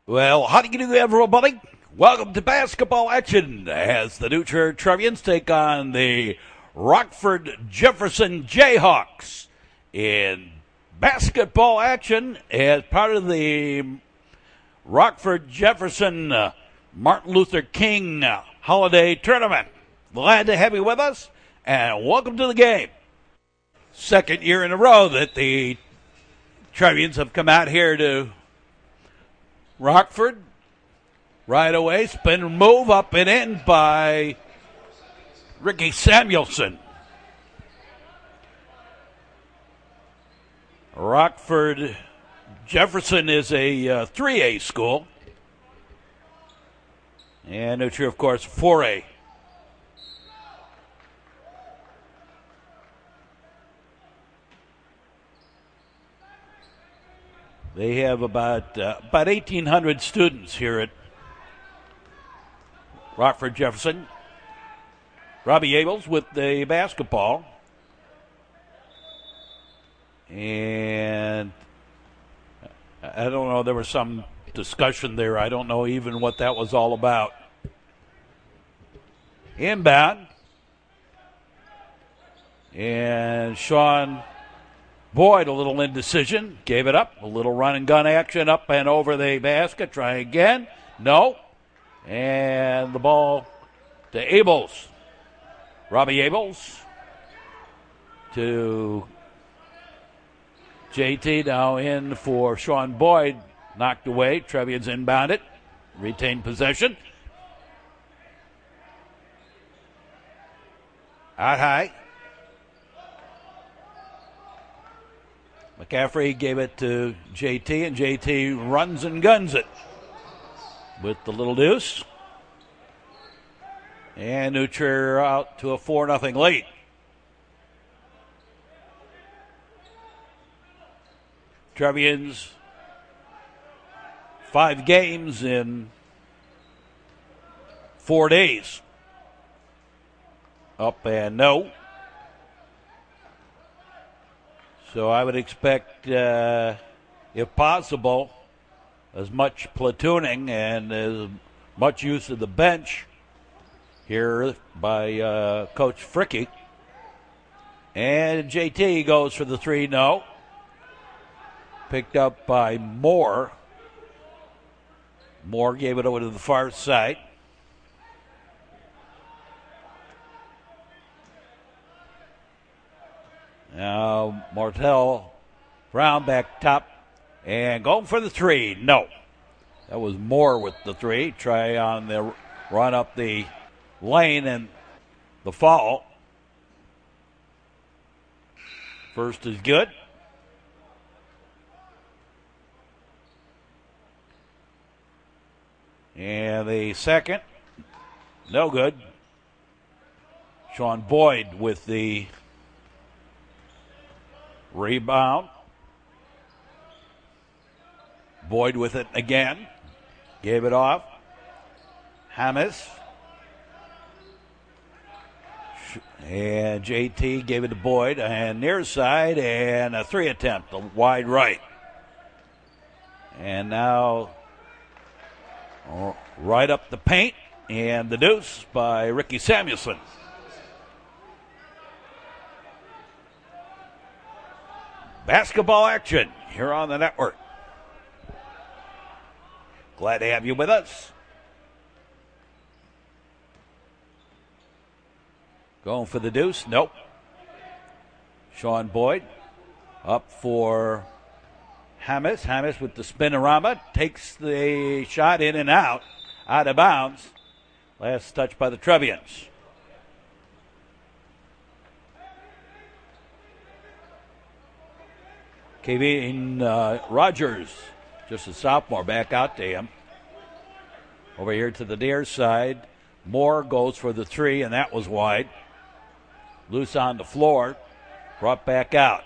Well, how do you do, everybody? Welcome to basketball action as the new Trier Trevians take on the Rockford Jefferson J-Hawks in basketball action as part of the Rockford Jefferson Martin Luther King Holiday Tournament. Glad to have you with us, and welcome to the game. Second year in a row that the Trevians have come out here to Rockford. Right away, spin and move, up and in by Ricky Samuelson. Rockford Jefferson is a 3A school. And New Trier, of course, 4A. They have about 1,800 students here at Rockford Jefferson. Robbie Abels with the basketball. And I don't know, there was some discussion there. I don't know even what that was all about. Inbound. And Sean Boyd, a little indecision, gave it up. A little run and gun action up and over the basket. Try again. No. And the ball to Abels. Robbie Abels to JT, now in for Sean Boyd. Knocked away. Trevians inbound it. Retained possession. Out high. McCaffrey gave it to JT, and JT runs and guns it with the little deuce. And New Trier out to a 4-0 lead. Trevians, 5 games in 4 days. Up and no. So I would expect, if possible, as much platooning and as much use of the bench here by Coach Fricky. And JT goes for the 3, no. Picked up by Moore. Moore gave it over to the far side. Now Martell Brown back top and going for the 3. No. That was Moore with the 3. Try on the run up the lane and the foul. First is good. And the second, no good. Sean Boyd with the rebound. Boyd with it again. Gave it off. Hamas. And JT gave it to Boyd. And near side and a 3 attempt. A wide right. And now right up the paint. And the deuce by Ricky Samuelson. Basketball action here on the network. Glad to have you with us. Going for the deuce. Nope. Sean Boyd up for Hamas. Hamas with the spinorama. Takes the shot in and out. Out of bounds. Last touch by the Trevians. Kevin Rogers, just a sophomore, back out to him. Over here to the near side. Moore goes for the 3, and that was wide. Loose on the floor. Brought back out.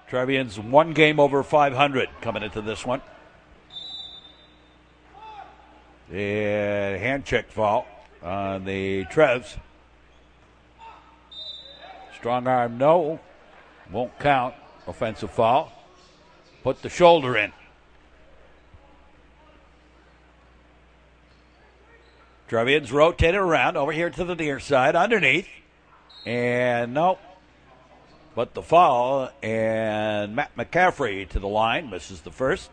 Trevians 1 game over 500 coming into this one. And hand check foul on the Trevs. Strong arm, no. Won't count. Offensive foul. put the shoulder in. Trevians rotate it around over here to the near side, underneath. And nope. But the foul, and Matt McCaffrey to the line, misses the first.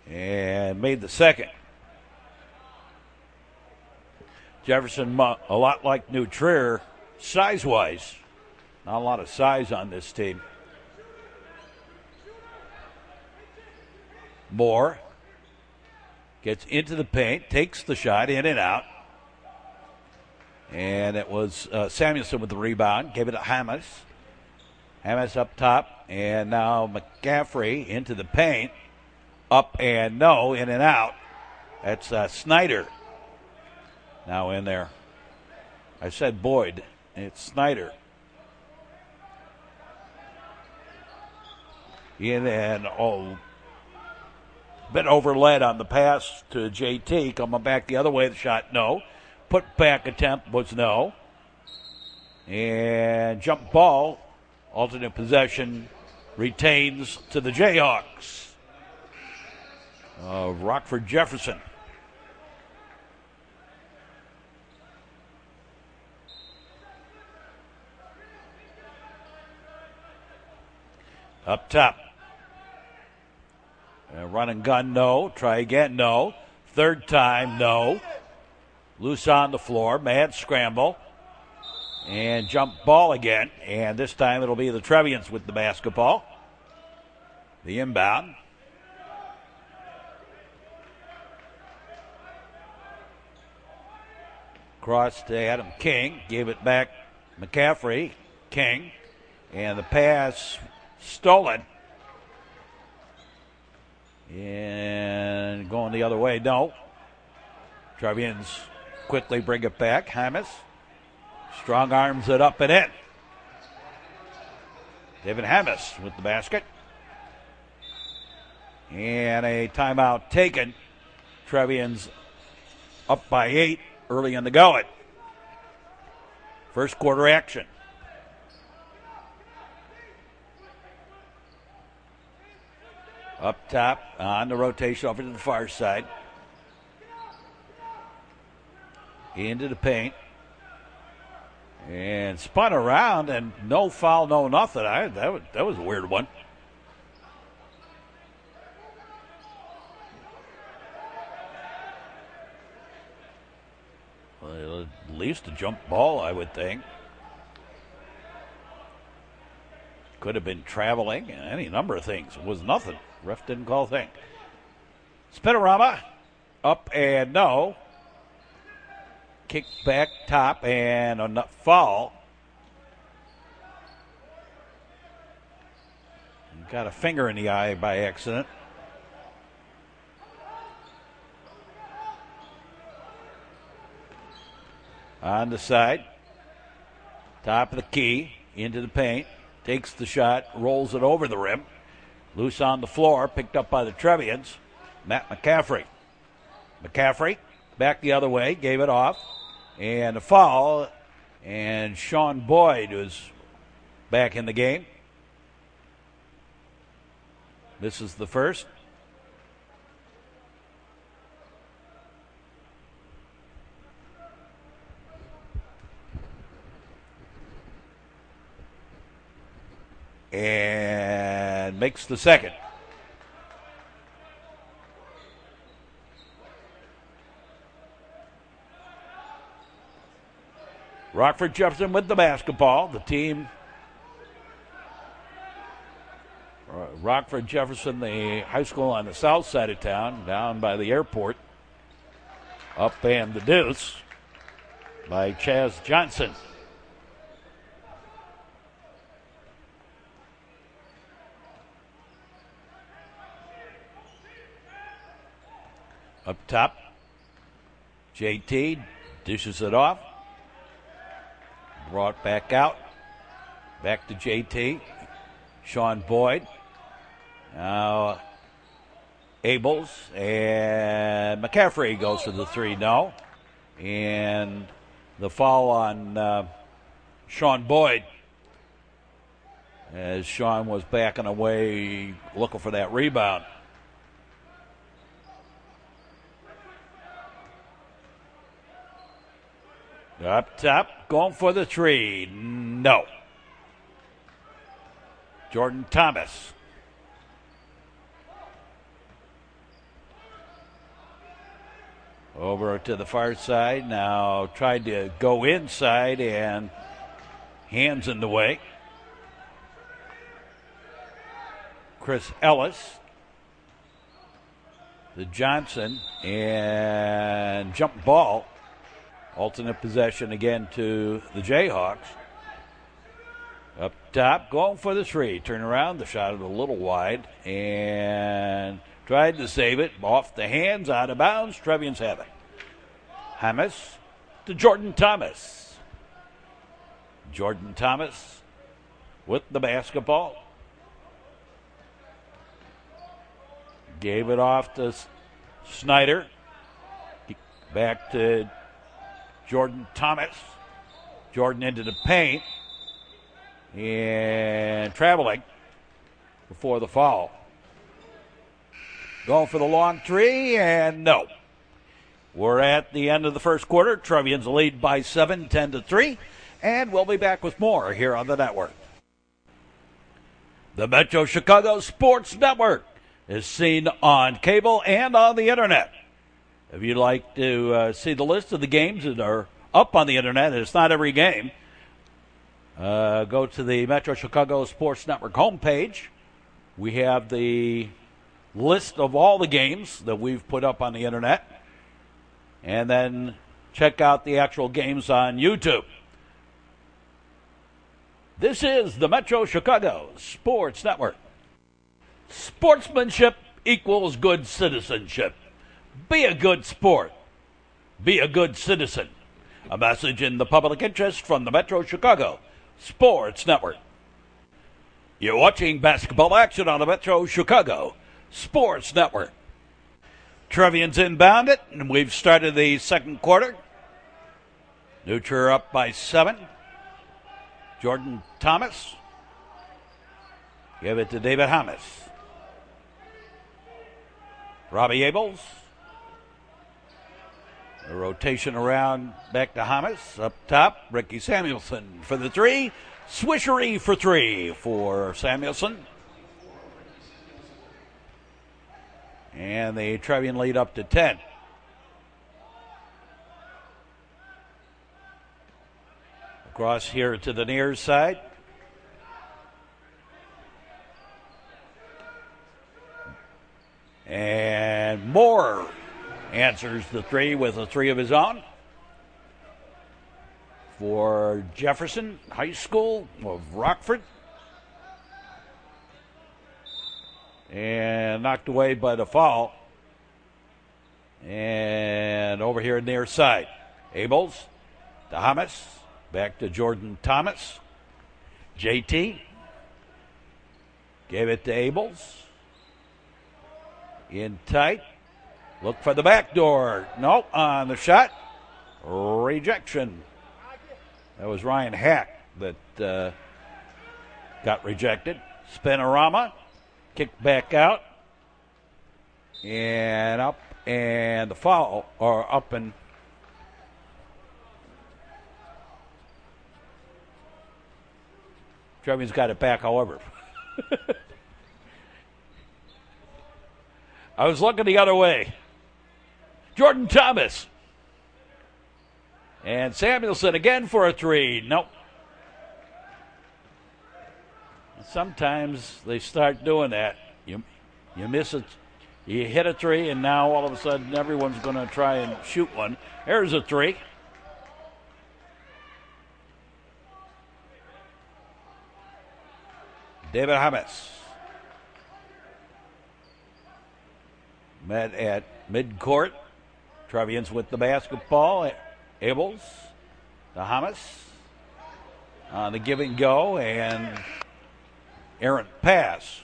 And made the second. Jefferson, a lot like New Trier, size-wise. Not a lot of size on this team. Moore gets into the paint, takes the shot, in and out. And it was Samuelson with the rebound, gave it to Hamas. Hamas up top, and now McCaffrey into the paint. Up and no, in and out. That's Snyder now in there. I said Boyd. It's Snyder. In and bit overled on the pass to JT. Coming back the other way, the shot no. Put back attempt was no. And jump ball, alternate possession, retains to the Jayhawks. Rockford Jefferson. Up top. Run and gun, no. Try again, no. Third time, no. Loose on the floor. Mad scramble. And jump ball again. And this time it'll be the Trevians with the basketball. The inbound. Cross to Adam King. Gave it back McCaffrey. King. And the pass stolen. And going the other way, no. Trevians quickly bring it back. Hamas strong arms it up and in. David Hamas with the basket. And a timeout taken. Trevians up by 8 early in the going. First quarter action. Up top on the rotation over to the far side. Into the paint. And spun around and no foul, no nothing. That was a weird one. Well, at least a jump ball, I would think. Could have been traveling, any number of things. It was nothing. Ref didn't call a thing. Spinorama, up and no. Kick back top and a foul. Got a finger in the eye by accident. On the side. Top of the key. Into the paint. Takes the shot. Rolls it over the rim. Loose on the floor. Picked up by the Trevians. Matt McCaffrey. McCaffrey back the other way. Gave it off. And a foul. And Sean Boyd was back in the game. This is the first. And makes the second. Rockford Jefferson with the basketball. The team, Rockford Jefferson, the high school on the south side of town, down by the airport. Up and the deuce by Chaz Johnson. Up top, JT dishes it off. Brought back out. Back to JT. Sean Boyd. Now Abels, and McCaffrey goes for the three, no. And the foul on Sean Boyd, as Sean was backing away looking for that rebound. Up top, going for the three, no. Jordan Thomas. Over to the far side, now tried to go inside and hands in the way. Chris Ellis, the Johnson, and jump ball. Alternate possession again to the Jayhawks. Up top, going for the three. Turn around, the shot is a little wide, and tried to save it. Off the hands, out of bounds. Trevians have it. Hamas to Jordan Thomas. Jordan Thomas with the basketball. Gave it off to Snyder. Back to Jordan Thomas. Jordan into the paint. And traveling before the foul. Going for the long three, and no. We're at the end of the first quarter. Trevians lead by 7, 10-3. And we'll be back with more here on the network. The Metro Chicago Sports Network is seen on cable and on the internet. If you'd like to see the list of the games that are up on the internet, and it's not every game, go to the Metro Chicago Sports Network homepage. We have the list of all the games that we've put up on the internet. And then check out the actual games on YouTube. This is the Metro Chicago Sports Network. Sportsmanship equals good citizenship. Be a good sport. Be a good citizen. A message in the public interest from the Metro Chicago Sports Network. You're watching basketball action on the Metro Chicago Sports Network. Trevians inbound it, and we've started the second quarter. Trier up by 7. Jordan Thomas. Give it to David Hamas. Robbie Abels. A rotation around back to Hamas. Up top, Ricky Samuelson for the three. Swishery for three for Samuelson. And the Trevian lead up to 10. Across here to the near side. And Moore answers the three with a three of his own. For Jefferson High School of Rockford. And knocked away by the foul. And over here near side. Abels to Hamas. Back to Jordan Thomas. JT. Gave it to Abels. In tight. Look for the back door. Nope, on the shot. Rejection. That was Ryan Hack that got rejected. Spinorama. Kicked back out. And up. And the foul. Or up and. Trevian's got it back, however. I was looking the other way. Jordan Thomas. And Samuelson again for a three. Nope. Sometimes they start doing that. You miss it. You hit a three, and now all of a sudden everyone's going to try and shoot one. There's a three. David Hamas. Met at midcourt. Trevians with the basketball. Abels to Hamas. On the give and go, and errant pass.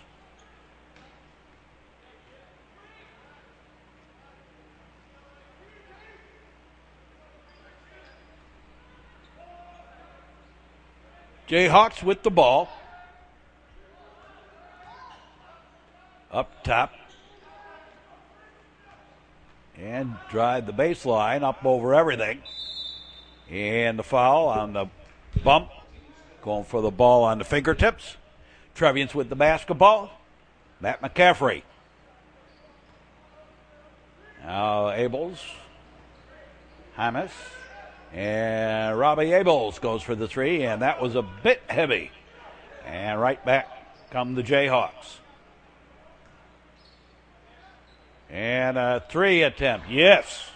Jayhawks with the ball. Up top. And drive the baseline up over everything. And the foul on the bump. Going for the ball on the fingertips. Trevians with the basketball. Matt McCaffrey. Now Abels. Hamas. And Robbie Abels goes for the three, and that was a bit heavy. And right back come the Jayhawks. And a three attempt. Yes.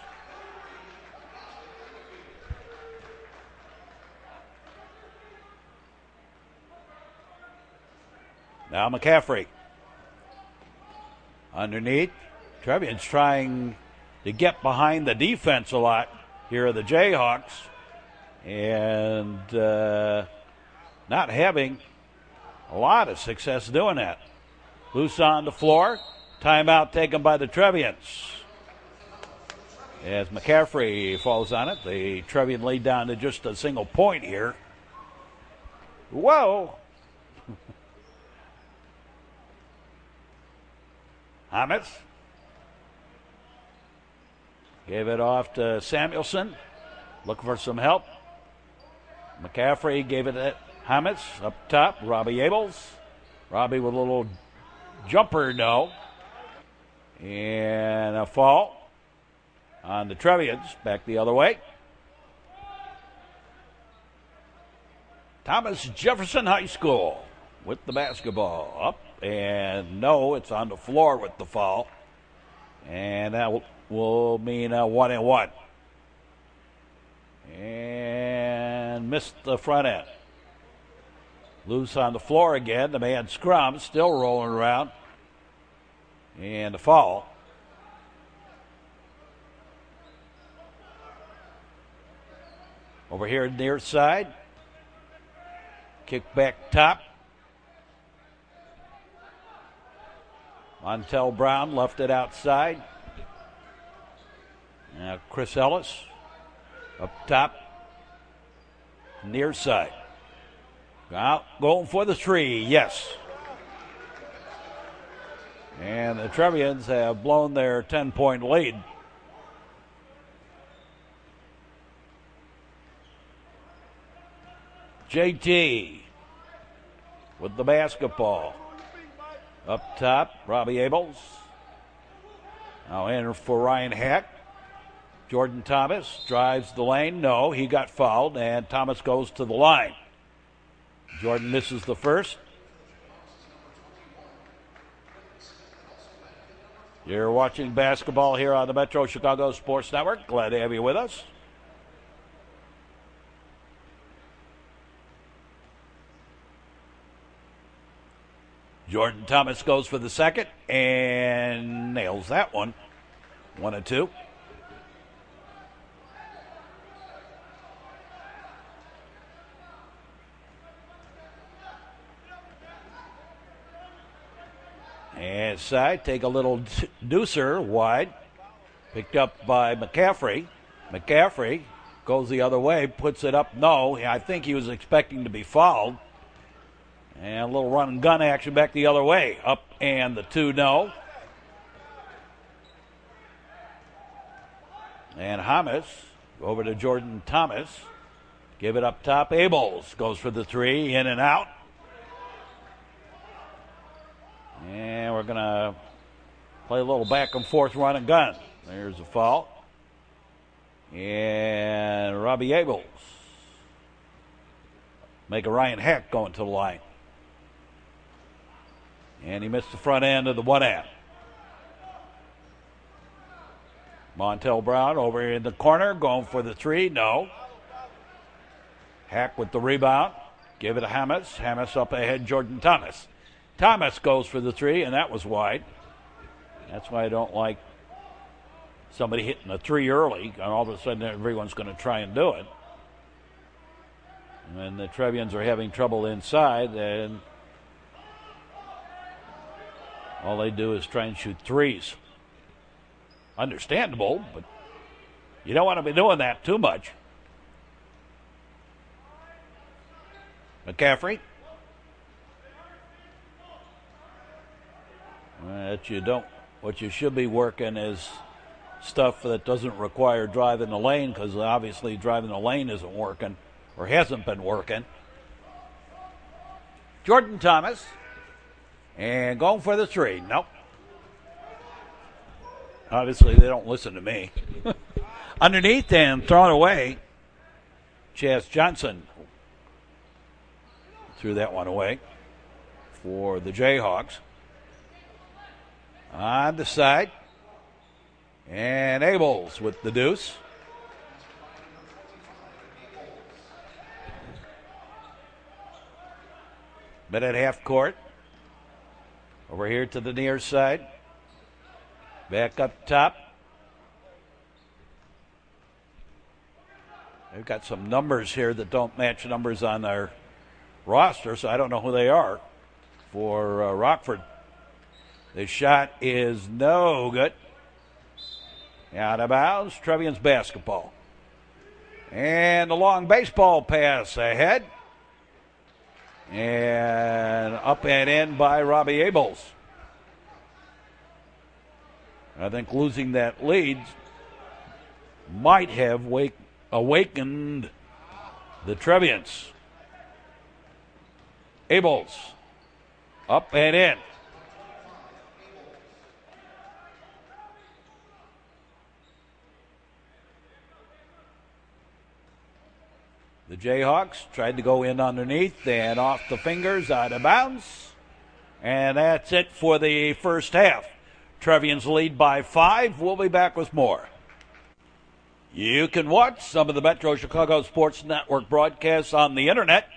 Now McCaffrey. Underneath. Trevian's trying to get behind the defense a lot. Here are the Jayhawks. And not having a lot of success doing that. Loose on the floor. Timeout taken by the Trevians. As McCaffrey falls on it, the Trevian lead down to just a single point here. Whoa. Hamas. Gave it off to Samuelson. Looking for some help. McCaffrey gave it to Hamas up top. Robbie Abels. Robbie with a little jumper, no. And a fall on the Trevians. Back the other way. Thomas Jefferson High School with the basketball. Up and no, it's on the floor with the foul. And that will mean a 1-and-1. And missed the front end. Loose on the floor again. The man scrum still rolling around. And the foul. Over here near side. Kick back top. Montel Brown left it outside. Now Chris Ellis up top. Near side. Out going for the three. Yes. And the Trevians have blown their 10-point lead. JT with the basketball. Up top, Robbie Abels. Now in for Ryan Hack. Jordan Thomas drives the lane. No, he got fouled, and Thomas goes to the line. Jordan misses the first. You're watching basketball here on the Metro Chicago Sports Network. Glad to have you with us. Jordan Thomas goes for the second and nails that one. 1-2. And side, take a little deucer wide. Picked up by McCaffrey. McCaffrey goes the other way, puts it up. No, I think he was expecting to be fouled. And a little run and gun action back the other way. Up and the two, no. And Hamas over to Jordan Thomas. Give it up top. Abels goes for the three, in and out. And we're going to play a little back and forth run and gun. There's a foul. And Robbie Abels. Make a Ryan Hack going to the line. And he missed the front end of the one-hand. Montel Brown over in the corner, going for the three. No. Hack with the rebound. Give it to Hamas. Hamas up ahead, Jordan Thomas. Thomas goes for the three, and that was wide. That's why I don't like somebody hitting a three early, and all of a sudden everyone's going to try and do it. And the Trevians are having trouble inside, and all they do is try and shoot threes. Understandable, but you don't want to be doing that too much. McCaffrey. What you should be working is stuff that doesn't require driving the lane, because obviously driving the lane isn't working or hasn't been working. Jordan Thomas, and going for the 3. Nope. Obviously they don't listen to me. Underneath and thrown away. Chaz Johnson threw that one away for the Jayhawks. On the side. And Abels with the deuce. Minute half court. Over here to the near side. Back up top. They've got some numbers here that don't match numbers on their roster, so I don't know who they are for Rockford. The shot is no good. Out of bounds, Trevians basketball. And the long baseball pass ahead. And up and in by Robbie Abels. I think losing that lead might have awakened the Trevians. Abels up and in. The Jayhawks tried to go in underneath and off the fingers, out of bounds. And that's it for the first half. Trevians lead by 5. We'll be back with more. You can watch some of the Metro Chicago Sports Network broadcasts on the internet.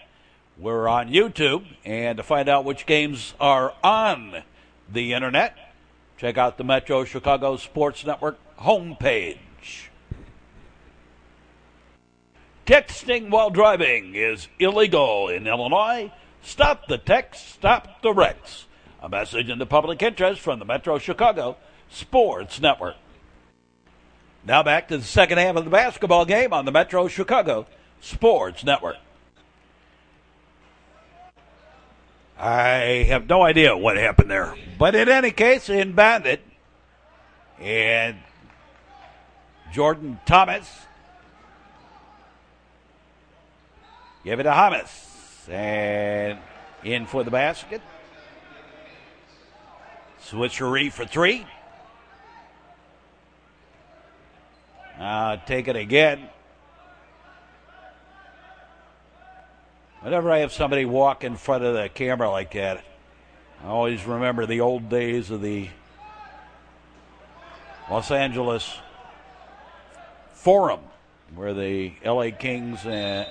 We're on YouTube. And to find out which games are on the internet, check out the Metro Chicago Sports Network homepage. Texting while driving is illegal in Illinois. Stop the text, stop the wrecks. A message in the public interest from the Metro Chicago Sports Network. Now back to the second half of the basketball game on the Metro Chicago Sports Network. I have no idea what happened there. But in any case, inbound it. And Jordan Thomas. Give it to Hamas. And in for the basket. Switchery for 3. Take it again. Whenever I have somebody walk in front of the camera like that, I always remember the old days of the Los Angeles Forum, where the LA Kings and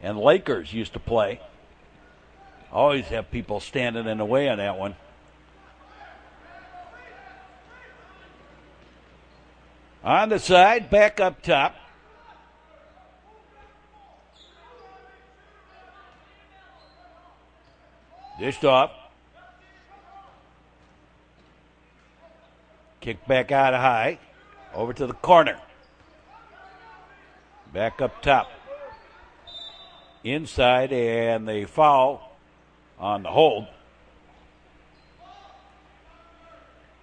Lakers used to play. Always have people standing in the way on that one. On the side, back up top. Dished off. Kick back out of high. Over to the corner. Back up top. Inside, and the foul on the hold.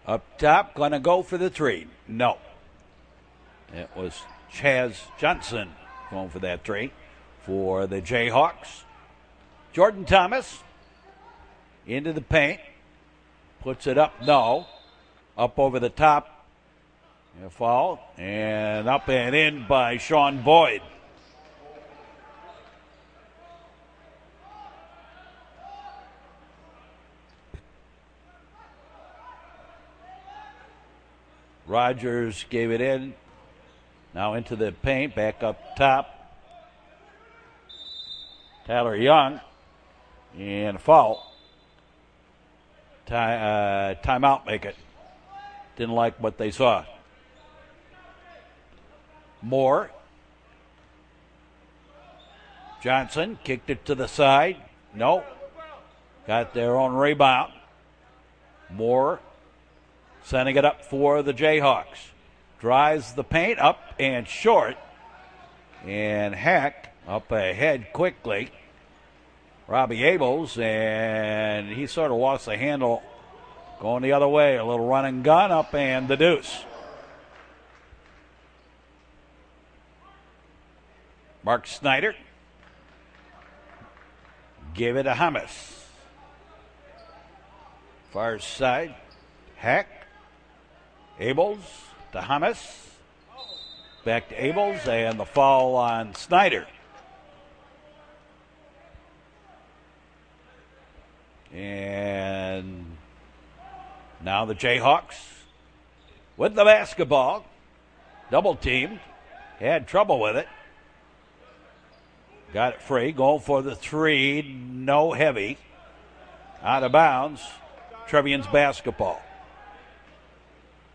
Up top, going to go for the 3. No. It was Chaz Johnson going for that 3 for the Jayhawks. Jordan Thomas into the paint. Puts it up, no. Up over the top. A foul. And up and in by Sean Boyd. Rogers gave it in. Now into the paint, back up top. Tyler Young. And a foul. Timeout make it. Didn't like what they saw. Moore. Johnson kicked it to the side. Nope. Got their own rebound. Moore sending it up for the Jayhawks. Drives the paint up and short. And Hack Up ahead quickly. Robbie Abels, and he sort of lost the handle going the other way. A little run and gun up, and the deuce. Mark Snyder gave it to Hamas. Far side, Hack. Abels to Hamas. Back to Abels, and the foul on Snyder. And now the Jayhawks with the basketball. Double teamed. Had trouble with it. Got it free. Going for the three. No heavy. Out of bounds. Trevians basketball.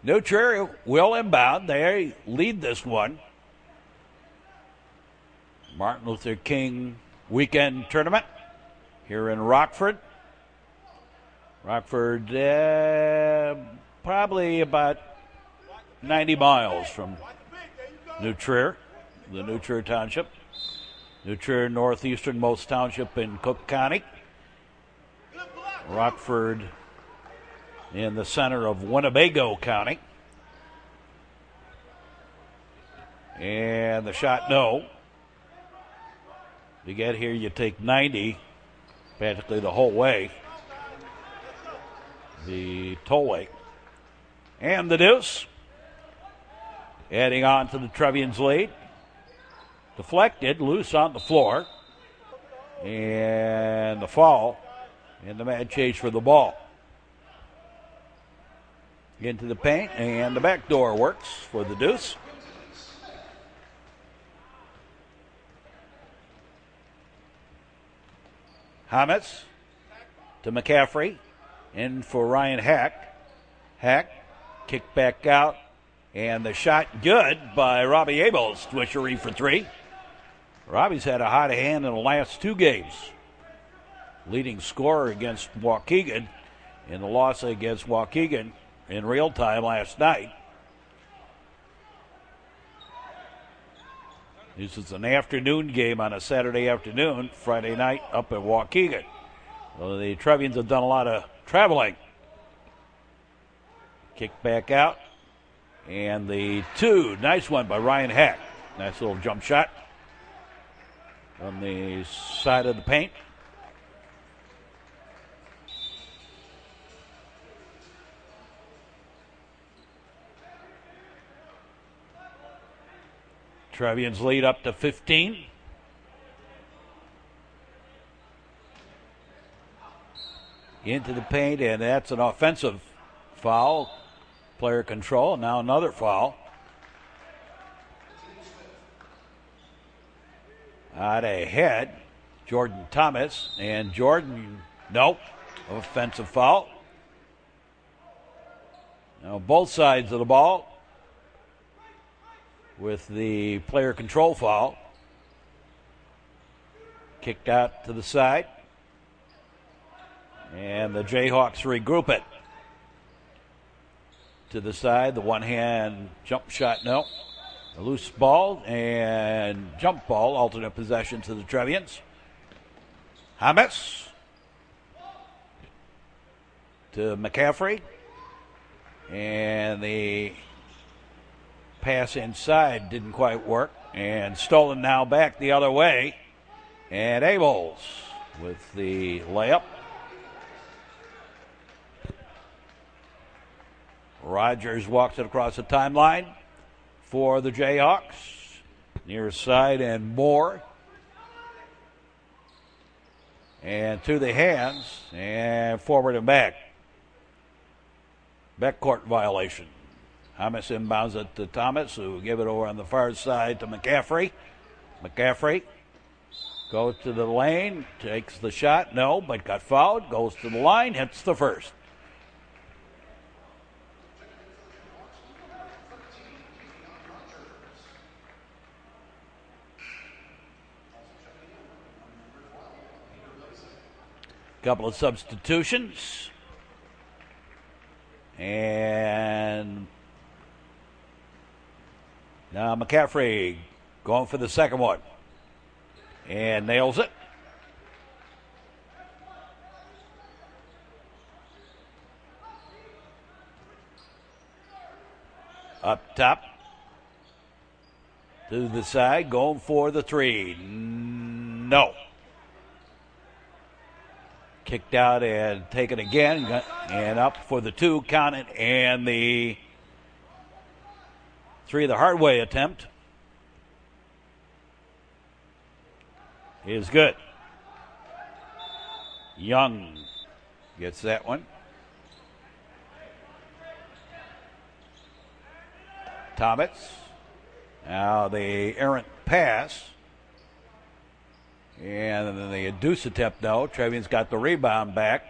New Trier will inbound. They lead this one. Martin Luther King weekend tournament here in Rockford. Rockford, probably about 90 miles from New Trier, the New Trier Township. New Trier, northeasternmost township in Cook County. Rockford in the center of Winnebago County. And the shot, no. You get here, you take 90, practically the whole way. The tollway. And the deuce. Adding on to the Trevians lead. Deflected, loose on the floor. And the foul. And the mad chase for the ball. Into the paint, and the back door works for the deuce. Hamas to McCaffrey. In for Ryan Hack. Hack, kick back out, and the shot good by Robbie Abels. Twishery for three. Robbie's had a hot hand in the last two games. Leading scorer against Waukegan in the loss against Waukegan in real time last night. This is an afternoon game on a Saturday afternoon, Friday night up at Waukegan. So the Trevians have done a lot of traveling. Kick back out. And the two. Nice one by Ryan Hack. Nice little jump shot on the side of the paint. Trevians lead up to 15. Into the paint, and that's an offensive foul. Player control, now another foul. Out ahead, Jordan Thomas, and Jordan, nope, offensive foul. Now both sides of the ball with the player control foul. Kicked out to the side. And the Jayhawks regroup it. To the side, the one-hand jump shot, no. A loose ball and jump ball, alternate possession to the Trevians. Hamas to McCaffrey. And the pass inside didn't quite work. And stolen now back the other way. And Abels with the layup. Rogers walks it across the timeline for the Jayhawks. Near side and more. And to the hands and forward and back. Backcourt violation. Hamas inbounds it to Thomas, who give it over on the far side to McCaffrey. McCaffrey goes to the lane, takes the shot, no, but got fouled, goes to the line, hits the first. Couple of substitutions. And now McCaffrey going for the second one. And nails it. Up top. To the side, going for the three. No. Kicked out and taken again. And up for the two, count it. And the three, the hard way attempt, is good. Young gets that one. Thomas. Now the errant pass. And then the deuce attempt, no. Trevians got the rebound back.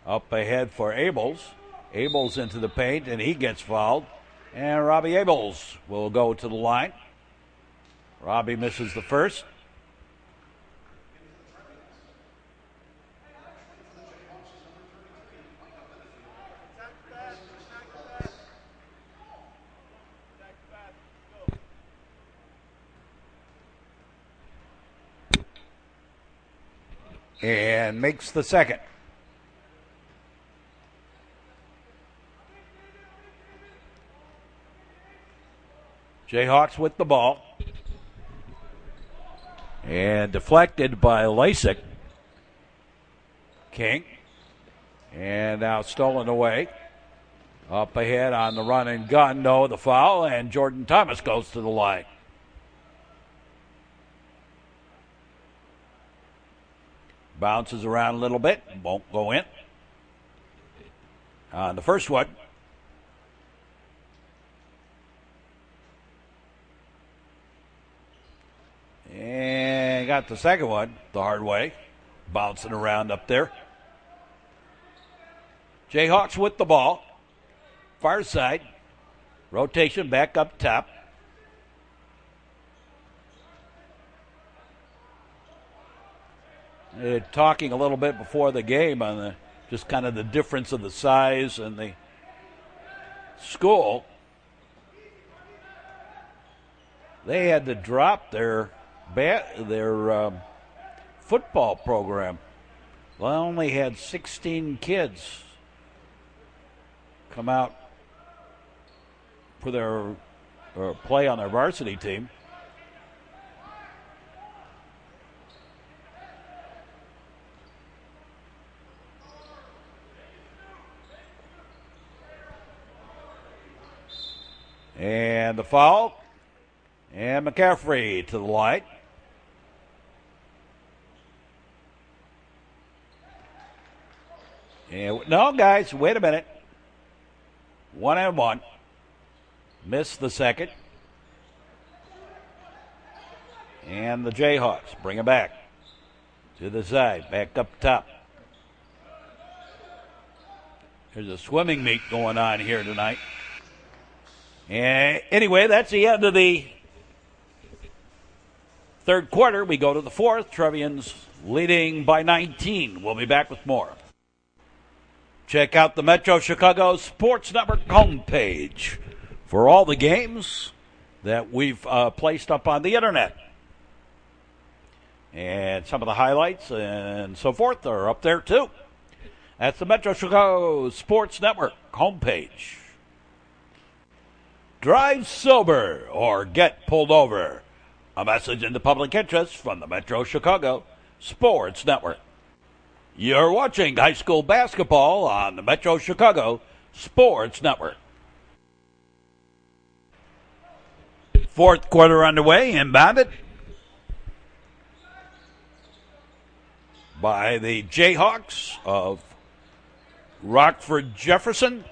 Up ahead for Abels. Abels into the paint, and he gets fouled. And Robbie Abels will go to the line. Robbie misses the first. And makes the second. Jayhawks with the ball. And deflected by Lasik. King. And now stolen away. Up ahead on the run and gun. No, the foul. And Jordan Thomas goes to the line. Bounces around a little bit. Won't go in. On the first one. And got the second one the hard way. Bouncing around up there. Jayhawks with the ball. Far side. Rotation back up top. Talking a little bit before the game on just kind of the difference of the size and the school. They had to drop their football program. They only had 16 kids come out for their play on their varsity team. And the foul. And McCaffrey to the line. And no, guys, wait a minute. 1-on-1. Missed the second. And the Jayhawks bring it back to the side. Back up top. There's a swimming meet going on here tonight. And anyway, that's the end of the third quarter. We go to the fourth. Trevians leading by 19. We'll be back with more. Check out the Metro Chicago Sports Network homepage for all the games that we've placed up on the internet. And some of the highlights and so forth are up there too. That's the Metro Chicago Sports Network homepage. Drive sober or get pulled over. A message in the public interest from the Metro Chicago Sports Network. You're watching high school basketball on the Metro Chicago Sports Network. Fourth quarter underway, inbounded by the Jayhawks of Rockford Jefferson.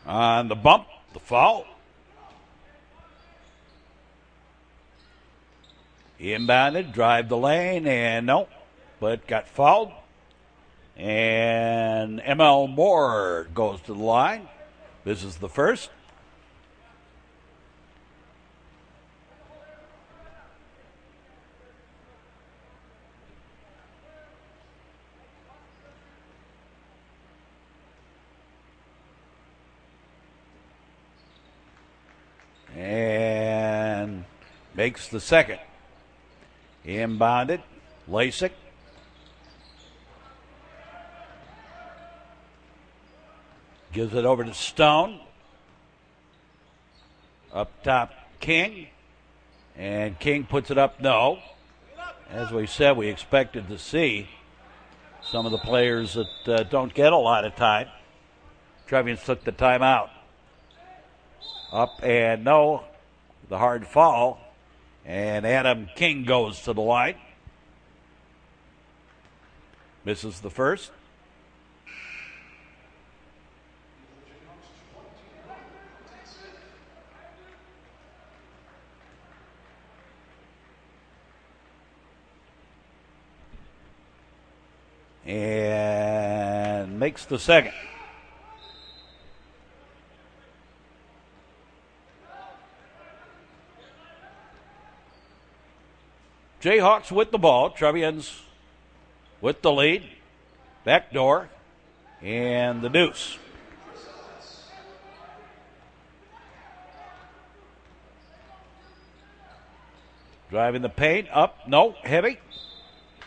On the bump, the foul. Inbounded, drive the lane, and no, but got fouled. And M.L. Moore goes to the line. This is the first. And makes the second. Inbounded. Lasik. Gives it over to Stone. Up top, King. And King puts it up. No. As we said, we expected to see some of the players that don't get a lot of time. Trevians took the timeout. Up and no. The hard foul. And Adam King goes to the line. Misses the first. And makes the second. Jayhawks with the ball. Trevians with the lead. Back door. And the deuce. Driving the paint. Up. No. Heavy.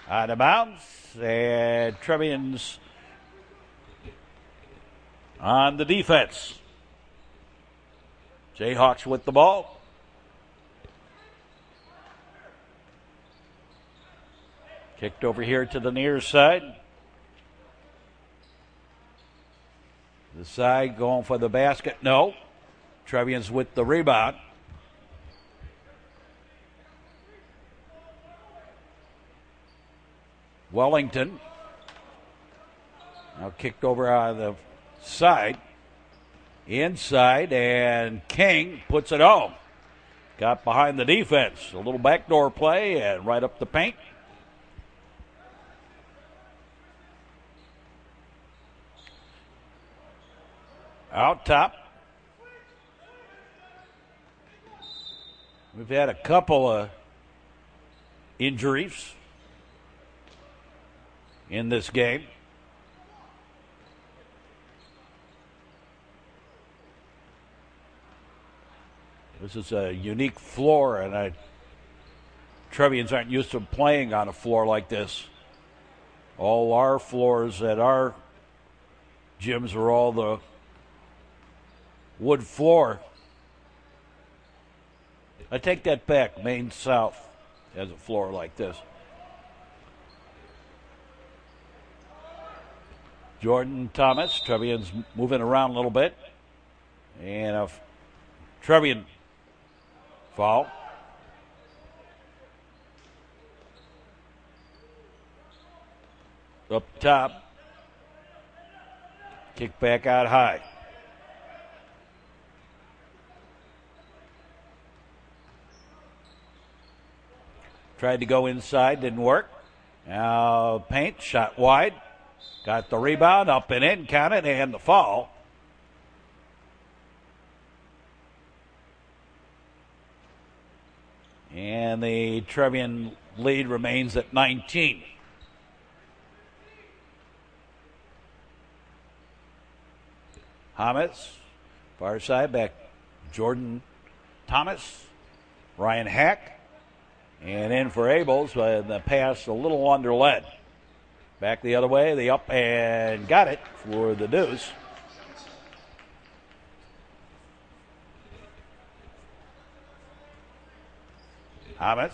Out of bounds. And Trevians on the defense. Jayhawks with the ball. Kicked over here to the near side. The side going for the basket. No. Trevians with the rebound. Wellington. Now kicked over on the side. Inside, and King puts it home. Got behind the defense. A little backdoor play and right up the paint. Out top. We've had a couple of injuries in this game. This is a unique floor, and Trevians aren't used to playing on a floor like this. All our floors at our gyms are all the wood floor. I take that back. Maine South has a floor like this. Jordan Thomas. Trevians moving around a little bit. And a Trevian foul. Up top. Kick back out high. Tried to go inside, didn't work. Now paint, shot wide. Got the rebound, up and in, counted, and the foul. And the Trevian lead remains at 19. Hamas, far side back. Jordan Thomas, Ryan Hack. And in for Abels, the pass a little under lead. Back the other way, the up and got it for the deuce. Hamas.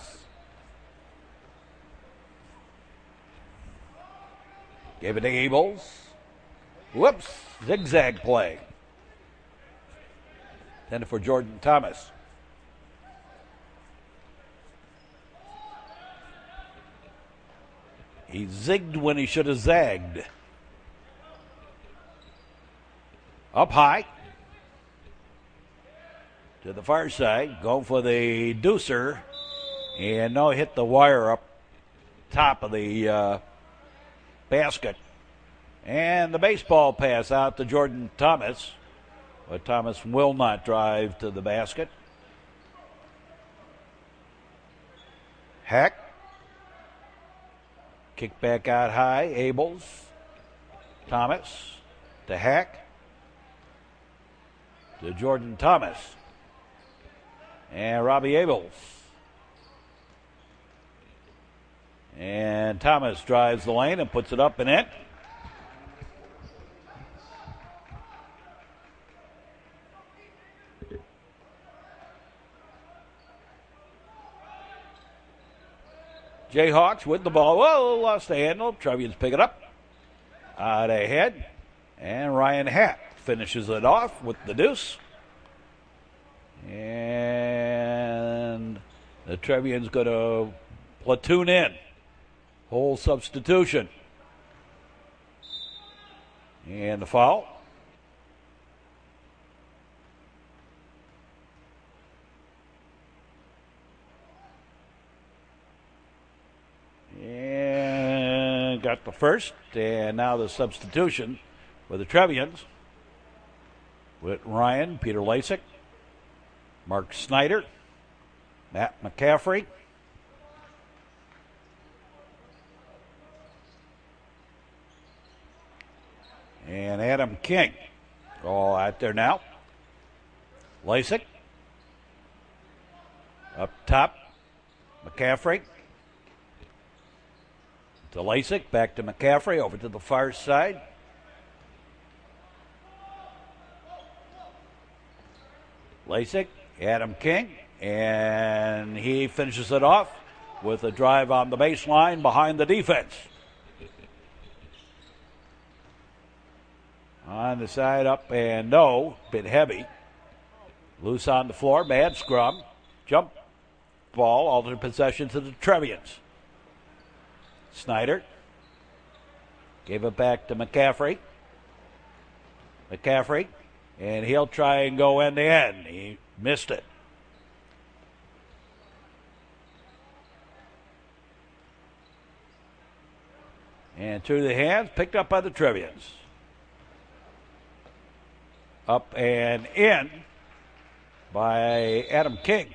Gave it to Abels. Whoops, zigzag play. Then for Jordan Thomas. He zigged when he should have zagged. Up high. To the far side. Going for the deucer. And no, hit the wire up top of the basket. And the baseball pass out to Jordan Thomas. But Thomas will not drive to the basket. Heck. Kick back out high. Abels. Thomas. To Hack. To Jordan Thomas. And Robbie Abels. And Thomas drives the lane and puts it up and in. Jayhawks with the ball. Whoa, lost the handle. Trevians pick it up. Out ahead. And Ryan Hatt finishes it off with the deuce. And the Trevians going to platoon in. Whole substitution. And the foul. And got the first. And now the substitution for the Trevians with Ryan, Peter Lasik, Mark Snyder, Matt McCaffrey, and Adam King. All out there now. Lasik. Up top, McCaffrey. To Lasik, back to McCaffrey, over to the far side. Lasik, Adam King, and he finishes it off with a drive on the baseline behind the defense. On the side, up and no, bit heavy. Loose on the floor, bad scrum. Jump ball, alternate possession to the Trevians. Snyder gave it back to McCaffrey. McCaffrey, and he'll try and go end to end. He missed it. And through the hands, picked up by the Trevians. Up and in by Adam King.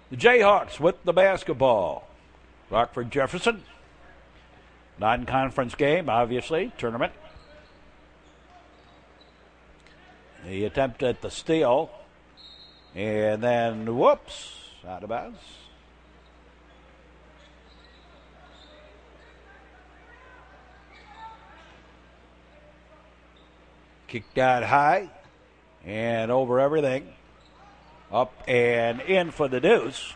The Jayhawks with the basketball. Rockford Jefferson. Non-conference game, obviously. Tournament. The attempt at the steal. And then, whoops, out of bounds. Kicked out high and over everything. Up and in for the deuce.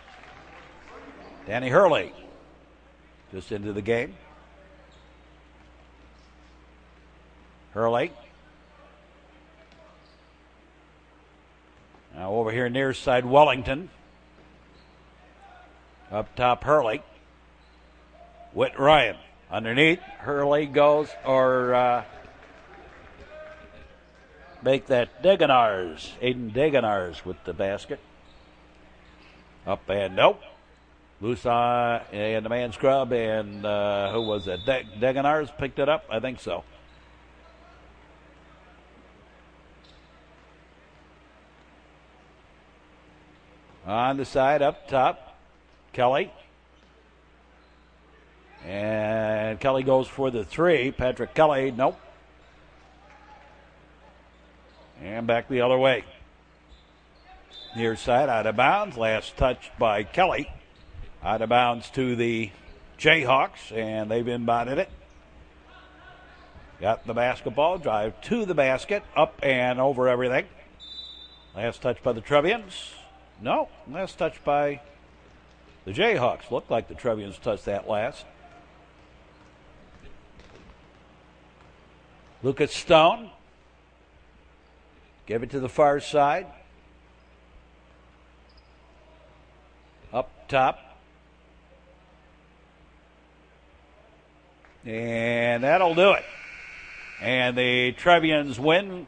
Danny Hurley just into the game. Hurley. Now over here near side Wellington. Up top Hurley. Whit Ryan. Underneath, Hurley goes or make that Degenars. Aiden Degenars with the basket. Up and nope. Loose and the man scrub and who was it? Degenars picked it up? I think so. On the side, up top, Kelly. And Kelly goes for the three. Patrick Kelly, nope. And back the other way. Near side, out of bounds. Last touch by Kelly. Out of bounds to the Jayhawks, and they've inbounded it. Got the basketball, drive to the basket, up and over everything. Last touch by the Trevians. No, last touch by the Jayhawks. Looked like the Trevians touched that last. Lucas Stone. Give it to the far side. Up top. And that'll do it. And the Trevians win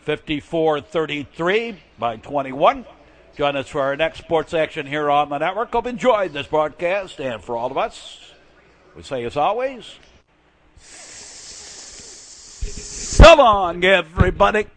54-33 by 21. Join us for our next sports action here on the network. Hope you enjoyed this broadcast. And for all of us, we say as always, so long, everybody.